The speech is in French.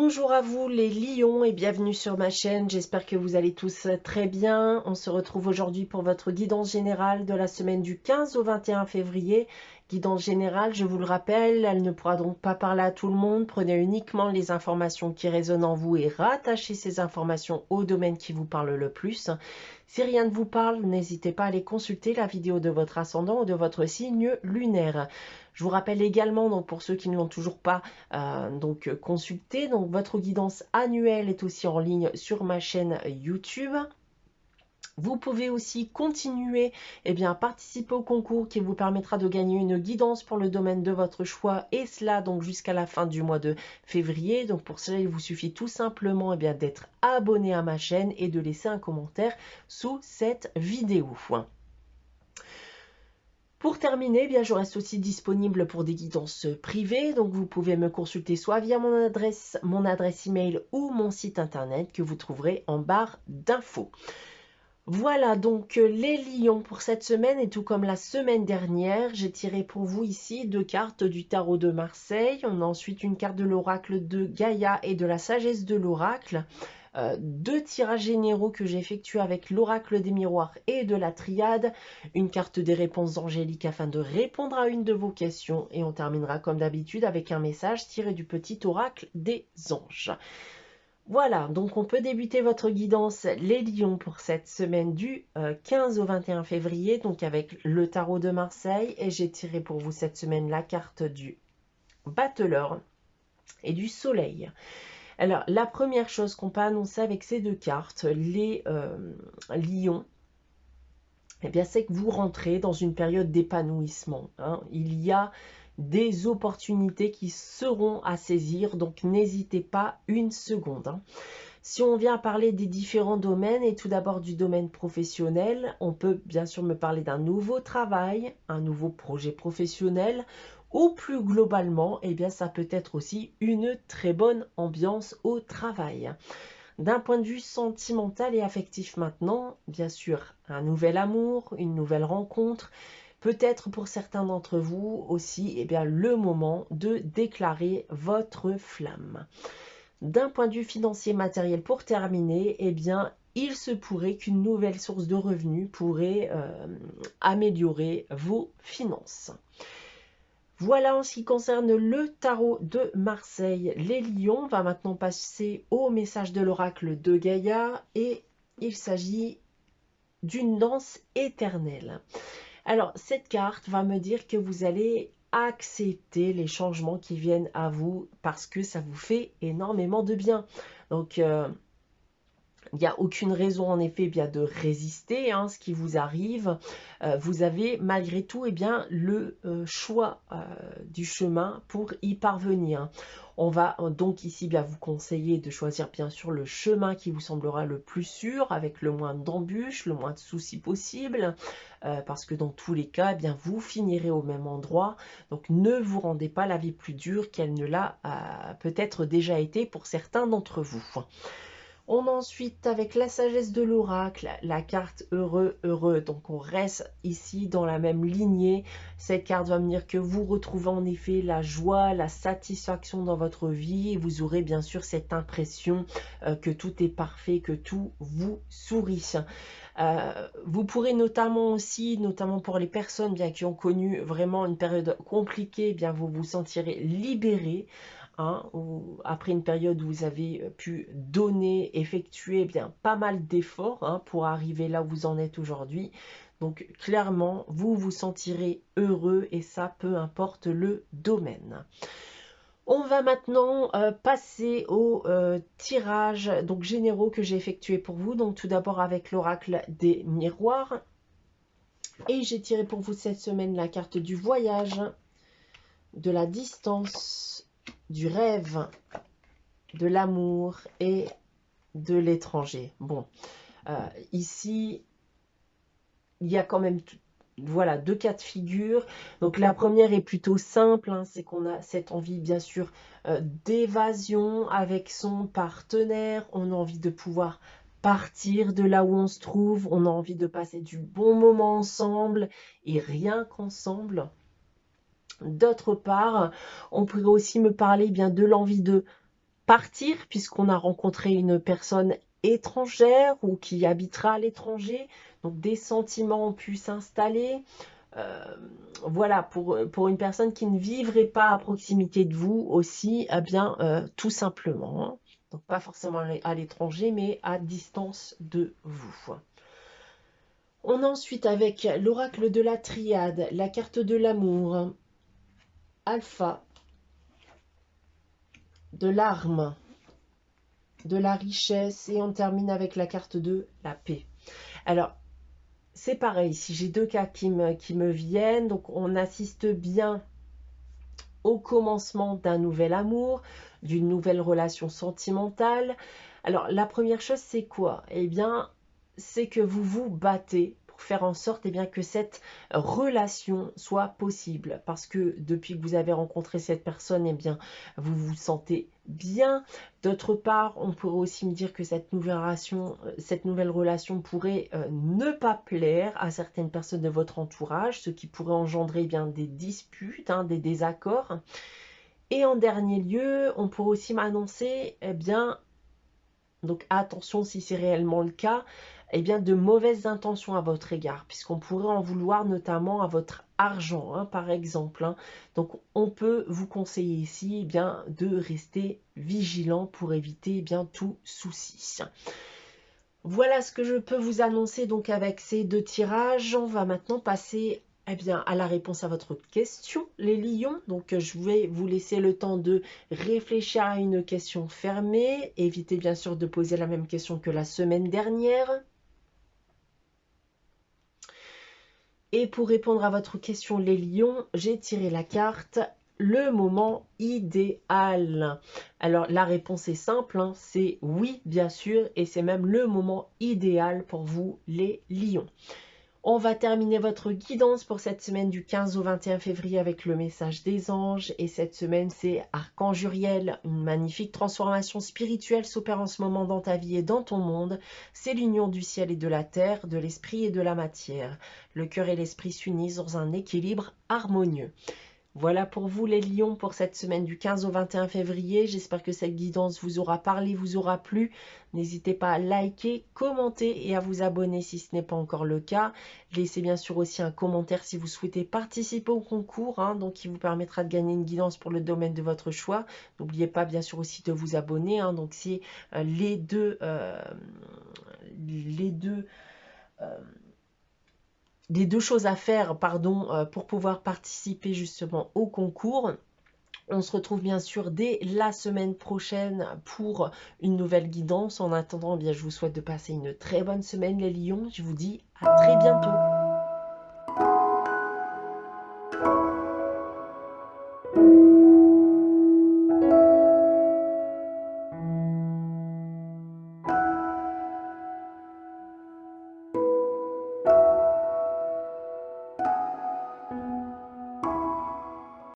Bonjour à vous les lions et bienvenue sur ma chaîne, j'espère que vous allez tous très bien. On se retrouve aujourd'hui pour votre guidance générale de la semaine du 15 au 21 février. Guidance générale, je vous le rappelle, elle ne pourra donc pas parler à tout le monde. Prenez uniquement les informations qui résonnent en vous et rattachez ces informations au domaine qui vous parle le plus. Si rien ne vous parle, n'hésitez pas à aller consulter la vidéo de votre ascendant ou de votre signe lunaire. Je vous rappelle également, donc pour ceux qui ne l'ont toujours pas consulté, donc votre guidance annuelle est aussi en ligne sur ma chaîne YouTube. Vous pouvez aussi continuer à participer au concours qui vous permettra de gagner une guidance pour le domaine de votre choix et cela donc jusqu'à la fin du mois de février. Donc pour cela, il vous suffit tout simplement d'être abonné à ma chaîne et de laisser un commentaire sous cette vidéo. Pour terminer, je reste aussi disponible pour des guidances privées, donc vous pouvez me consulter soit via mon adresse email ou mon site internet que vous trouverez en barre d'infos. Voilà donc les lions pour cette semaine et tout comme la semaine dernière, j'ai tiré pour vous ici 2 cartes du tarot de Marseille. On a ensuite une carte de l'oracle de Gaïa et de la sagesse de l'oracle. 2 tirages généraux que j'ai effectués avec l'oracle des miroirs et de la triade, une carte des réponses angéliques afin de répondre à une de vos questions et on terminera comme d'habitude avec un message tiré du petit oracle des anges. Voilà, donc on peut débuter votre guidance les lions pour cette semaine du 15 au 21 février, donc avec le tarot de Marseille et j'ai tiré pour vous cette semaine la carte du battleur et du soleil. Alors, la première chose qu'on peut annoncer avec ces 2 cartes, les lions, c'est que vous rentrez dans une période d'épanouissement. Il y a des opportunités qui seront à saisir, donc n'hésitez pas une seconde. Si on vient parler des différents domaines, et tout d'abord du domaine professionnel, on peut bien sûr me parler d'un nouveau travail, un nouveau projet professionnel, ou plus globalement, ça peut être aussi une très bonne ambiance au travail. D'un point de vue sentimental et affectif maintenant, bien sûr, un nouvel amour, une nouvelle rencontre, peut-être pour certains d'entre vous aussi le moment de déclarer votre flamme. D'un point de vue financier matériel pour terminer, il se pourrait qu'une nouvelle source de revenus pourrait améliorer vos finances. Voilà en ce qui concerne le tarot de Marseille. Les lions, on va maintenant passer au message de l'oracle de Gaïa et il s'agit d'une danse éternelle. Alors, cette carte va me dire que vous allez accepter les changements qui viennent à vous parce que ça vous fait énormément de bien. Donc, il n'y a aucune raison en effet de résister à ce qui vous arrive. Vous avez malgré tout le choix du chemin pour y parvenir. On va donc ici vous conseiller de choisir bien sûr le chemin qui vous semblera le plus sûr, avec le moins d'embûches, le moins de soucis possible, parce que dans tous les cas, vous finirez au même endroit. Donc ne vous rendez pas la vie plus dure qu'elle ne l'a peut-être déjà été pour certains d'entre vous. On a ensuite avec la sagesse de l'oracle, la carte heureux, heureux. Donc on reste ici dans la même lignée. Cette carte va me dire que vous retrouvez en effet la joie, la satisfaction dans votre vie. Et vous aurez bien sûr cette impression que tout est parfait, que tout vous sourit. Vous pourrez notamment aussi, notamment pour les personnes qui ont connu vraiment une période compliquée, vous vous sentirez libéré. Ou après une période où vous avez pu donner, effectuer pas mal d'efforts pour arriver là où vous en êtes aujourd'hui. Donc clairement, vous vous sentirez heureux et ça, peu importe le domaine. On va maintenant passer aux tirages généraux que j'ai effectués pour vous. Donc tout d'abord avec l'oracle des miroirs. Et j'ai tiré pour vous cette semaine la carte du voyage, de la distance, du rêve, de l'amour et de l'étranger. Bon, ici, il y a quand même voilà 2 cas de figure. Donc la première est plutôt simple, c'est qu'on a cette envie bien sûr d'évasion avec son partenaire. On a envie de pouvoir partir de là où on se trouve. On a envie de passer du bon moment ensemble et rien qu'ensemble. D'autre part, on pourrait aussi me parler de l'envie de partir puisqu'on a rencontré une personne étrangère ou qui habitera à l'étranger. Donc des sentiments ont pu s'installer. Voilà, pour une personne qui ne vivrait pas à proximité de vous aussi, eh bien, tout simplement. Hein. Donc pas forcément à l'étranger, mais à distance de vous. On a ensuite avec l'oracle de la triade, la carte de l'amour, alpha, de l'arme, de la richesse, et on termine avec la carte de la paix. Alors, c'est pareil, si j'ai deux cas qui me viennent, donc on assiste bien au commencement d'un nouvel amour, d'une nouvelle relation sentimentale. Alors, la première chose, c'est quoi? Eh bien, c'est que vous vous battez pour faire en sorte eh bien, que cette relation soit possible. Parce que depuis que vous avez rencontré cette personne, eh bien, vous vous sentez bien. D'autre part, on pourrait aussi me dire que cette nouvelle relation pourrait ne pas plaire à certaines personnes de votre entourage, ce qui pourrait engendrer eh bien, des disputes, hein, des désaccords. Et en dernier lieu, on pourrait aussi m'annoncer, eh bien, donc attention si c'est réellement le cas, eh bien de mauvaises intentions à votre égard, puisqu'on pourrait en vouloir notamment à votre argent, hein, par exemple. Hein. Donc on peut vous conseiller ici eh bien, de rester vigilant pour éviter eh bien, tout souci. Voilà ce que je peux vous annoncer donc avec ces deux tirages. On va maintenant passer eh bien, à la réponse à votre question, les lions. Donc, je vais vous laisser le temps de réfléchir à une question fermée. Évitez bien sûr de poser la même question que la semaine dernière. Et pour répondre à votre question, les lions, j'ai tiré la carte le moment idéal. Alors, la réponse est simple, hein, c'est oui, bien sûr, et c'est même le moment idéal pour vous, les lions. On va terminer votre guidance pour cette semaine du 15 au 21 février avec le message des anges. Et cette semaine, c'est Archange Uriel. Une magnifique transformation spirituelle s'opère en ce moment dans ta vie et dans ton monde. C'est l'union du ciel et de la terre, de l'esprit et de la matière. Le cœur et l'esprit s'unissent dans un équilibre harmonieux. Voilà pour vous les lions pour cette semaine du 15 au 21 février. J'espère que cette guidance vous aura parlé, vous aura plu. N'hésitez pas à liker, commenter et à vous abonner si ce n'est pas encore le cas. Laissez bien sûr aussi un commentaire si vous souhaitez participer au concours, hein, donc qui vous permettra de gagner une guidance pour le domaine de votre choix. N'oubliez pas bien sûr aussi de vous abonner. Hein, donc c'est les deux choses à faire pour pouvoir participer justement au concours. On se retrouve bien sûr dès la semaine prochaine pour une nouvelle guidance. En attendant, eh bien, je vous souhaite de passer une très bonne semaine les lions. Je vous dis à très bientôt.